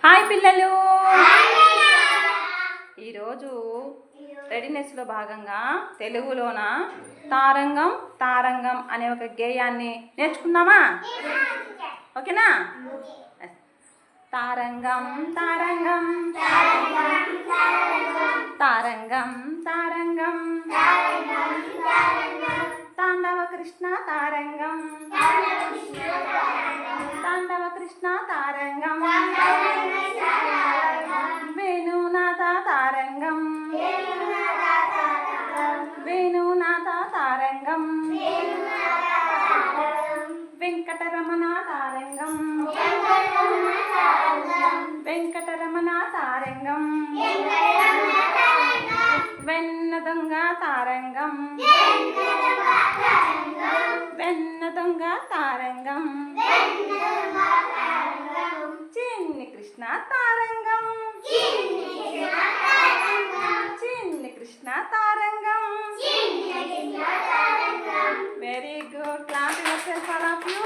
Hi పిల్లలు, ఈరోజు రెడీనెస్లో భాగంగా తెలుగులోన తారంగం తారంగం అనే ఒక గేయాన్ని నేర్చుకుందామా? ఓకేనా? తారంగం తారంగం తారంగం తారంగం తాండవ కృష్ణ తారంగం తాండవ కృష్ణ తారంగం వేణునాథ తారంగం వేణునాథ తారంగం వెంకటరమణ తారంగం వెంకటరమణ తారంగం వెన్న దొంగ తారంగం వెన్న దొంగ తారంగం చిన్ని కృష్ణ తారంగం చిన్ని కృష్ణ తారంగం. Very good. Class yourself, all of you.